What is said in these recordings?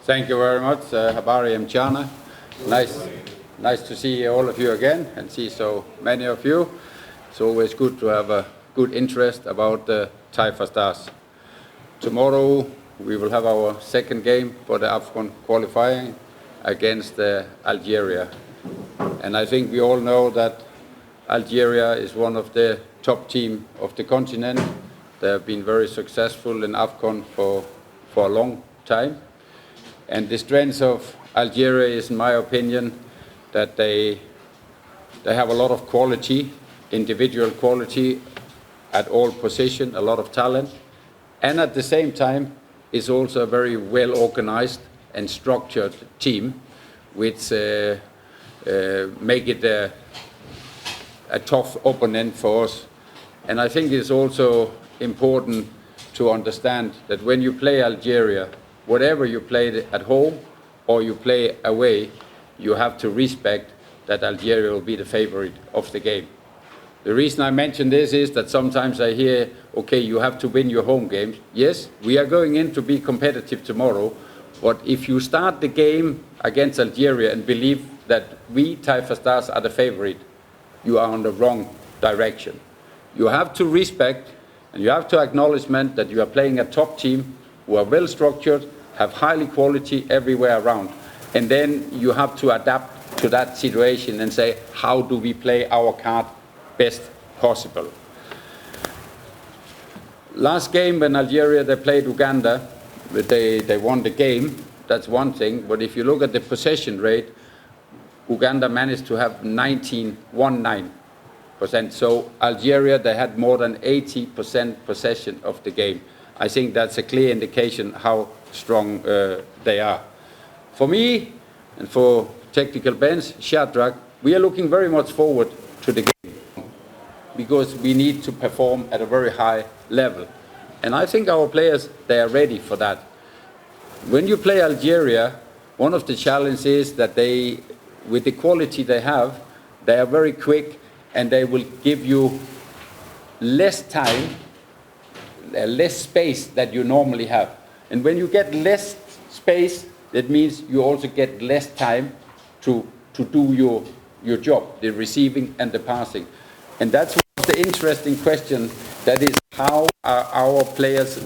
Thank you very much, Habari and Chana. Nice to see all of you again and see so many of you. It's always good to have a good interest about the Taifa Stars. Tomorrow we will have our second game for the Afcon qualifying against Algeria. And I think we all know that Algeria is one of the top teams of the continent. They have been very successful in Afcon for a long time. And the strength of Algeria is, in my opinion, that they have a lot of quality, individual quality at all positions, a lot of talent. And at the same time, it's also a very well-organized and structured team, which make it a tough opponent for us. And I think it's also important to understand that when you play Algeria, whatever you play at home or you play away, you have to respect that Algeria will be the favorite of the game. The reason I mention this is that sometimes I hear, okay, you have to win your home games. Yes, we are going in to be competitive tomorrow, but if you start the game against Algeria and believe that we, Taifa Stars, are the favorite, you are on the wrong direction. You have to respect and you have to acknowledge that you are playing a top team who are well structured, have highly quality everywhere around. And then you have to adapt to that situation and say, how do we play our card best possible? Last game when Algeria, they played Uganda, they won the game, that's one thing. But if you look at the possession rate, Uganda managed to have 19%. So Algeria, they had more than 80% possession of the game. I think that's a clear indication how strong they are. For me and for technical bench, Shadrach, we are looking very much forward to the game because we need to perform at a very high level. And I think our players, they are ready for that. When you play Algeria, one of the challenges is that they, with the quality they have, they are very quick and they will give you less time, less space that you normally have. And when you get less space, that means you also get less time to do your job, the receiving and the passing. And that's the interesting question, that is, how are our players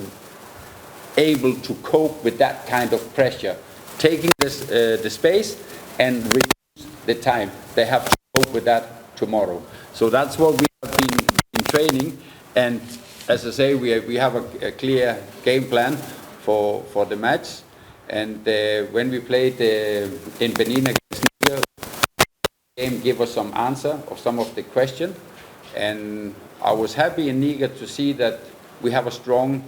able to cope with that kind of pressure, taking the space and reduce the time. They have to cope with that tomorrow. So that's what we have been training, and as I say, we have a clear game plan for the match. And when we played in Benin against Niger, the game gave us some answer of some of the questions, and I was happy in Niger to see that we have a strong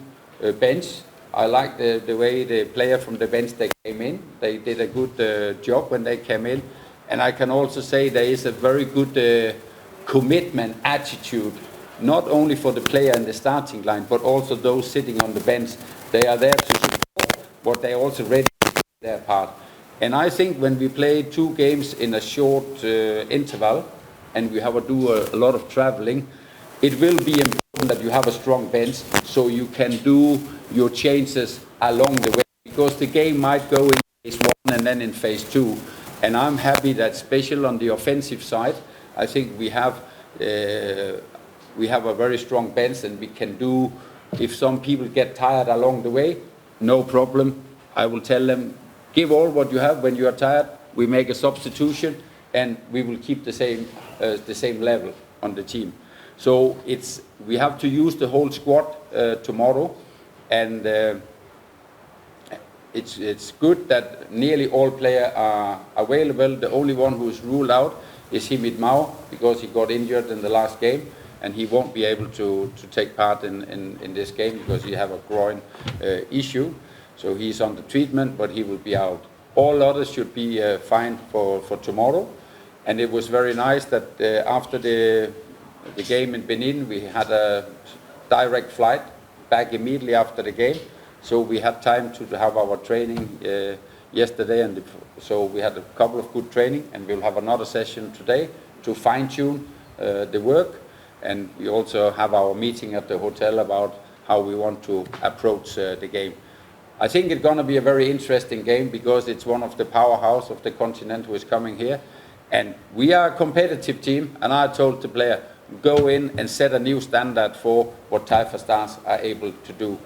bench. I like the way the player from the bench they came in. They did a good job when they came in, and I can also say there is a very good commitment attitude, not only for the player in the starting line, but also those sitting on the bench. They are there to support, but they are also ready to do their part. And I think when we play 2 games in a short interval, and we have to do a lot of traveling, it will be important that you have a strong bench so you can do your changes along the way, because the game might go in phase 1 and then in phase 2. And I'm happy that, especially on the offensive side, I think we have a very strong bench, and we can do, if some people get tired along the way, no problem. I will tell them, give all what you have. When you are tired, we make a substitution, and we will keep the same level on the team. So we have to use the whole squad tomorrow, and it's good that nearly all players are available. The only one who is ruled out is Himid Mao, because he got injured in the last game, and he won't be able to take part in this game because he have a groin issue. So he's on the treatment, but he will be out. All others should be fine for tomorrow. And it was very nice that after the game in Benin, we had a direct flight back immediately after the game. So we had time to have our training yesterday, and so we had a couple of good training, and we'll have another session today to fine-tune the work. And we also have our meeting at the hotel about how we want to approach the game. I think it's going to be a very interesting game because it's one of the powerhouse of the continent who is coming here. And we are a competitive team, and I told the player, go in and set a new standard for what Taifa stars are able to do.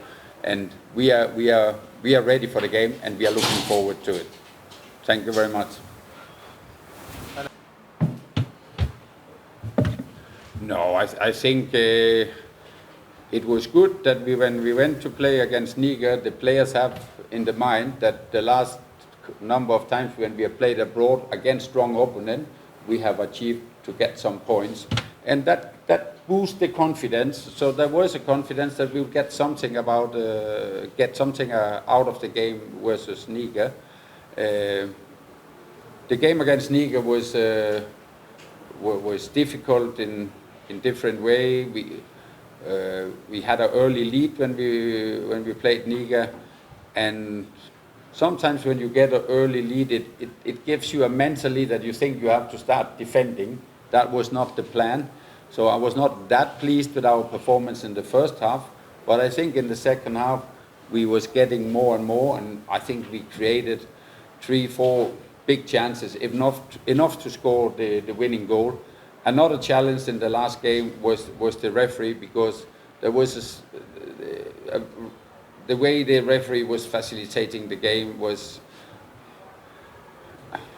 And we are ready for the game, and we are looking forward to it. Thank you very much. No, I think it was good that when we went to play against Niger, the players have in the mind that the last number of times when we have played abroad against strong opponent, we have achieved to get some points, and that boosts the confidence. So there was a confidence that we'll get something out of the game versus Niger. The game against Niger was difficult in different way. We had an early lead when we played Niger, and sometimes when you get an early lead, it gives you a mentally that you think you have to start defending. That was not the plan. So I was not that pleased with our performance in the first half, but I think in the second half we was getting more and more, and I think we created 3-4 big chances, if not enough to score the winning goal. Another challenge in the last game was the referee, because there was the way the referee was facilitating the game was,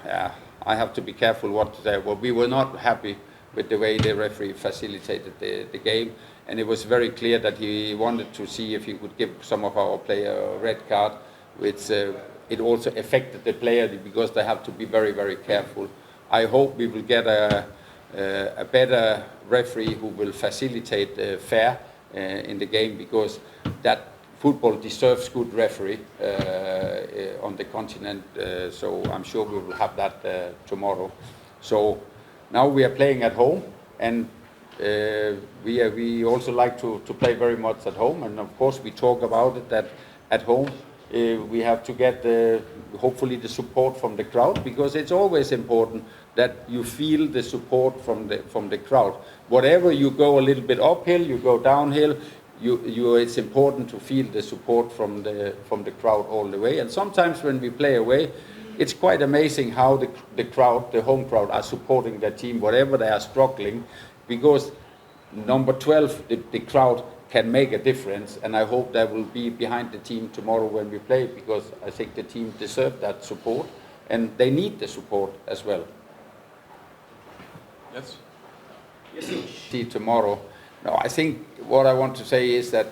I have to be careful what to say. Well, we were not happy with the way the referee facilitated the game, and it was very clear that he wanted to see if he could give some of our player a red card, which it also affected the player because they have to be very, very careful. I hope we will get a better referee who will facilitate fair in the game, because that football deserves good referee on the continent. So I'm sure we will have that tomorrow. So now we are playing at home, and we also like to play very much at home. And of course we talk about it that at home we have to get hopefully the support from the crowd, because it's always important that you feel the support from the crowd. Whatever you go a little bit uphill, you go downhill, it's important to feel the support from the crowd all the way. And sometimes when we play away, it's quite amazing how the crowd, the home crowd, are supporting their team, whatever they are struggling, because number 12, the crowd can make a difference, and I hope that will be behind the team tomorrow when we play, because I think the team deserves that support, and they need the support as well. Yes. See tomorrow. No, I think what I want to say is that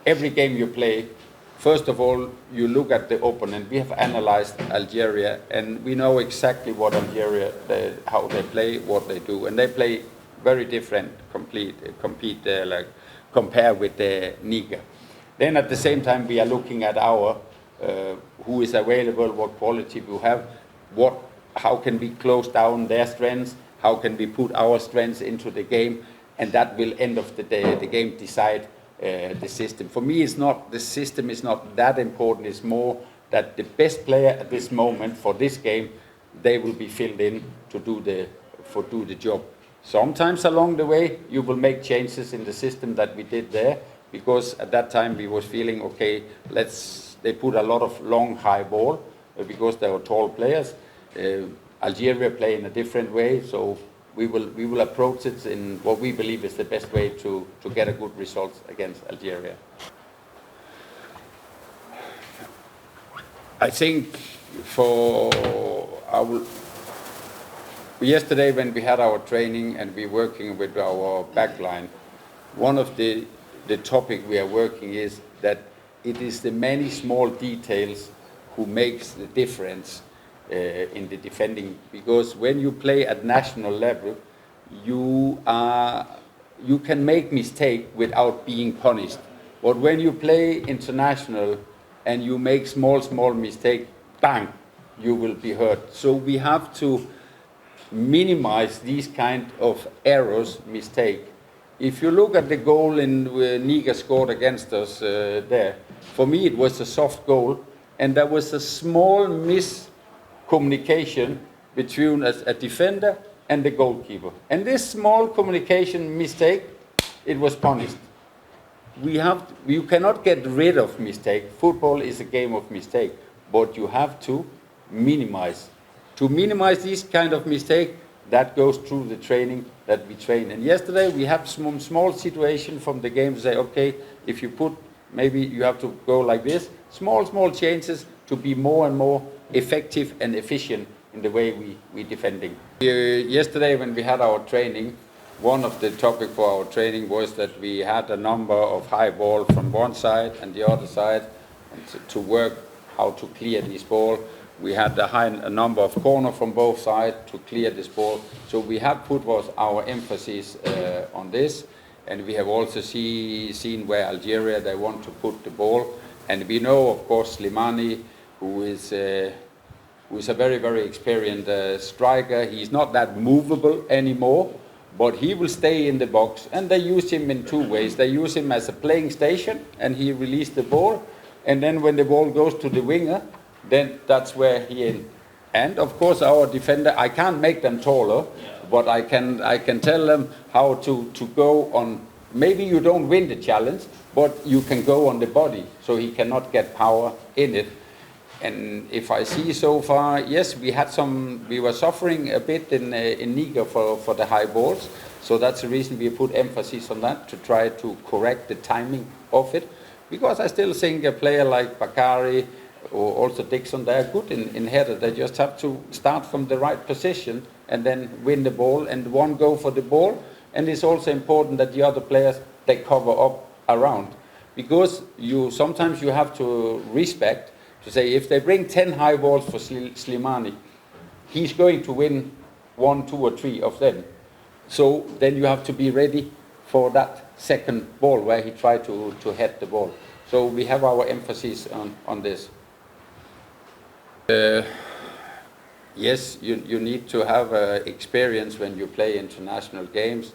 every game you play, first of all, you look at the opponent. We have analyzed Algeria, and we know exactly what Algeria, how they play, what they do, and they play very different, compare with the Niger. Then at the same time, we are looking at our who is available, what quality we have, how can we close down their strengths, how can we put our strengths into the game, and that will, end of the day, the game decide the system. For me, the system is not that important. It's more that the best player at this moment for this game, they will be filled in to do the job. Sometimes along the way, you will make changes in the system that we did there, because at that time we was feeling, okay, they put a lot of long, high ball because they were tall players. Algeria play in a different way, so we will approach it in what we believe is the best way to get a good result against Algeria. I think yesterday when we had our training and we working with our backline, one of the topic we are working is that it is the many small details who makes the difference in the defending, because when you play at national level, you can make mistake without being punished. But when you play international and you make small mistake, bang, you will be hurt. So we have to minimize these kind of errors, mistake. If you look at the goal Niger scored against us there, for me it was a soft goal, and there was a small miscommunication between a defender and the goalkeeper. And this small communication mistake, it was punished. you cannot get rid of mistake. Football is a game of mistake, but you have to minimize. To minimize this kind of mistake, that goes through the training that we train. And yesterday we have some small situation from the game to say, okay, if you put, maybe you have to go like this, small changes to be more and more effective and efficient in the way we defending. Yesterday when we had our training, one of the topics for our training was that we had a number of high ball from one side and the other side, and to work how to clear this ball. We had a number of corner from both sides to clear this ball. So we have put our emphasis on this, and we have also seen where Algeria, they want to put the ball. And we know, of course, Slimani, who is a very experienced striker. He's not that movable anymore, but he will stay in the box. And they use him in two ways. They use him as a playing station, and he releases the ball. And then when the ball goes to the winger, then that's where he in. And of course, our defender, I can't make them taller, but I can tell them how to go on. Maybe you don't win the challenge, but you can go on the body, so he cannot get power in it. And if I see so far, yes, we were suffering a bit in Niger for the high balls. So that's the reason we put emphasis on that, to try to correct the timing of it. Because I still think a player like Bakari or also Dixon, they are good in header. They just have to start from the right position and then win the ball and one go for the ball. And it's also important that the other players, they cover up around. Because sometimes you have to respect, to say if they bring 10 high balls for Slimani, he's going to win 1, 2 or 3 of them. So then you have to be ready for that second ball where he tried to head the ball. So we have our emphasis on this. Yes, you need to have experience when you play international games,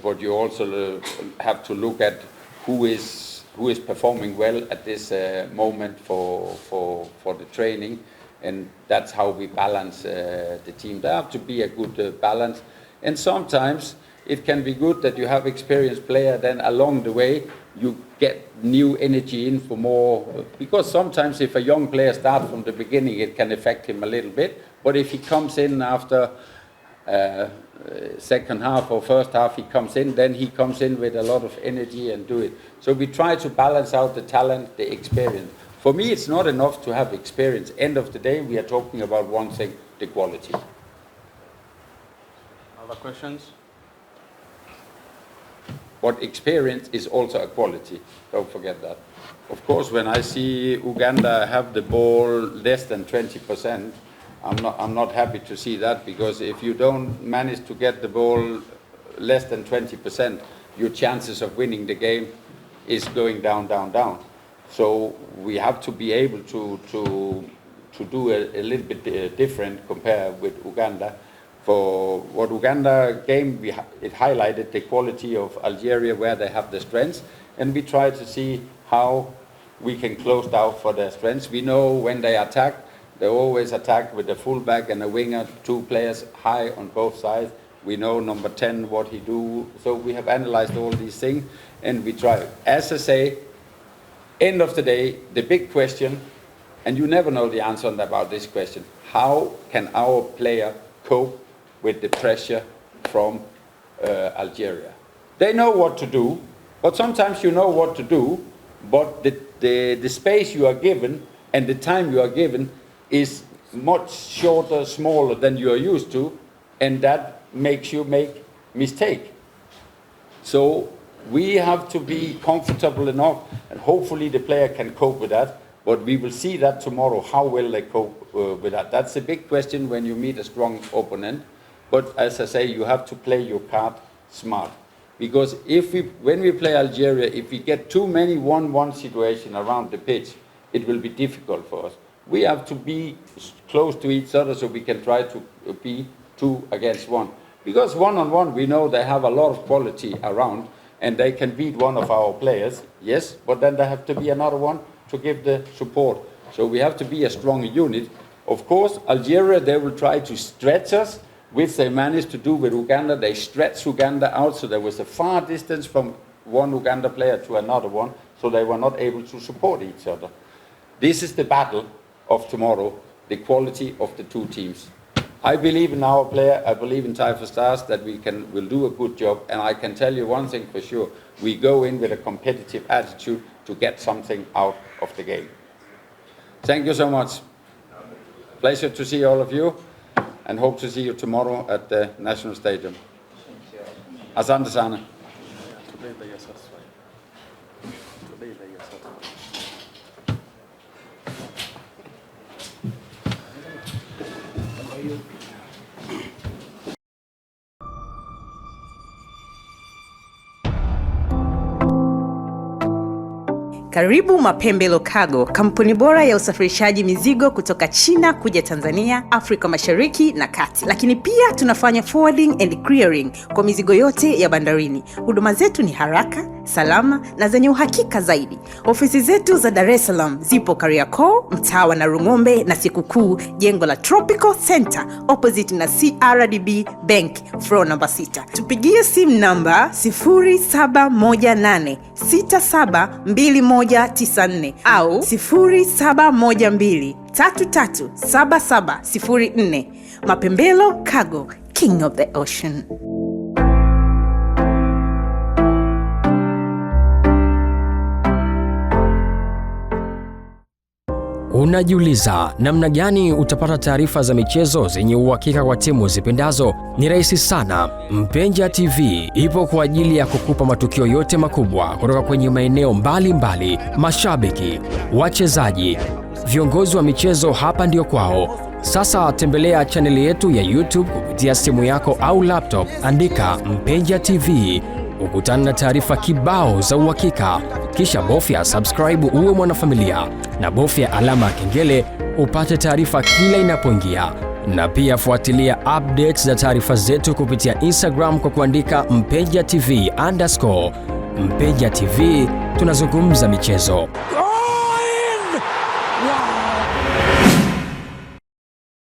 but you also have to look at who is performing well at this moment for the training, and that's how we balance the team. There have to be a good balance, and sometimes it can be good that you have experienced player, then along the way you get new energy in for more, because sometimes if a young player starts from the beginning, it can affect him a little bit, but if he comes in after second half or first half, he comes in with a lot of energy and do it. So we try to balance out the talent, the experience. For me, it's not enough to have experience. End of the day, we are talking about one thing, the quality. Other questions? But experience is also a quality. Don't forget that. Of course, when I see Uganda have the ball less than 20%, I'm not happy to see that, because if you don't manage to get the ball less than 20%, your chances of winning the game is going down. So we have to be able to do a little bit different compared with Uganda. For what Uganda game, it highlighted the quality of Algeria, where they have the strengths, and we try to see how we can close down for their strengths. We know when they attack, they always attack with a fullback and a winger, 2 players high on both sides. We know number 10 what he do. So we have analyzed all these things, and we try. As I say, end of the day, the big question, and you never know the answer about this question: how can our player cope with the pressure from Algeria? They know what to do, but sometimes you know what to do, but the space you are given and the time you are given is much shorter, smaller than you are used to, and that makes you make mistake. So we have to be comfortable enough, and hopefully the player can cope with that, but we will see that tomorrow, how will they cope with that. That's a big question when you meet a strong opponent. But as I say, you have to play your card smart. Because when we play Algeria, if we get too many 1-1 situations around the pitch, it will be difficult for us. We have to be close to each other so we can try to be 2 against 1. Because 1-on-1, we know they have a lot of quality around, and they can beat one of our players, yes, but then there have to be another one to give the support. So we have to be a strong unit. Of course, Algeria, they will try to stretch us, which they managed to do with Uganda. They stretched Uganda out, so there was a far distance from one Uganda player to another one, so they were not able to support each other. This is the battle of tomorrow, the quality of the two teams. I believe in our player, I believe in Taifa Stars that we'll do a good job, and I can tell you one thing for sure, we go in with a competitive attitude to get something out of the game. Thank you so much. Pleasure to see all of you, and hope to see you tomorrow at the National Stadium. Asante sana. Karibu Mapembelo Cargo, kampuni bora ya usafirishaji mizigo kutoka China kuja Tanzania, Afrika Mashariki na Kati. Lakini pia tunafanya forwarding and clearing kwa mizigo yote ya bandarini. Huduma zetu ni haraka, salama na zenye uhakika zaidi. Ofisi zetu za Dar es Salaam zipo Kariakoo, mtaa wa Rungombe na Sikukuu, jengo la Tropical Center opposite na CRDB Bank, floor number 6. Tupigie simu namba 0718672194 au 0712337704. Mapembelo Cargo, King of the Ocean. Unajiuliza namna gani utapata taarifa za michezo zenye uhakika kwa timu zipendazo? Ni rahisi sana. Mpenja TV ipo kwa ajili ya kukupa matukio yote makubwa kutoka kwenye maeneo mbalimbali. Mashabiki, wachezaji, viongozi wa michezo, hapa ndio kwao. Sasa tembelea chaneli yetu ya YouTube kupitia simu yako au laptop, andika Mpenja TV, ukutana na taarifa kibao za uhakika. Kisha bofya subscribe uwe mwanafamilia, na bofya alama ya kengele upate taarifa kila inapoingia. Na pia fuatilia updates za taarifa zetu kupitia Instagram kwa kuandika Mpenja TV _ Mpenja TV, tunazungumza michezo. Wow!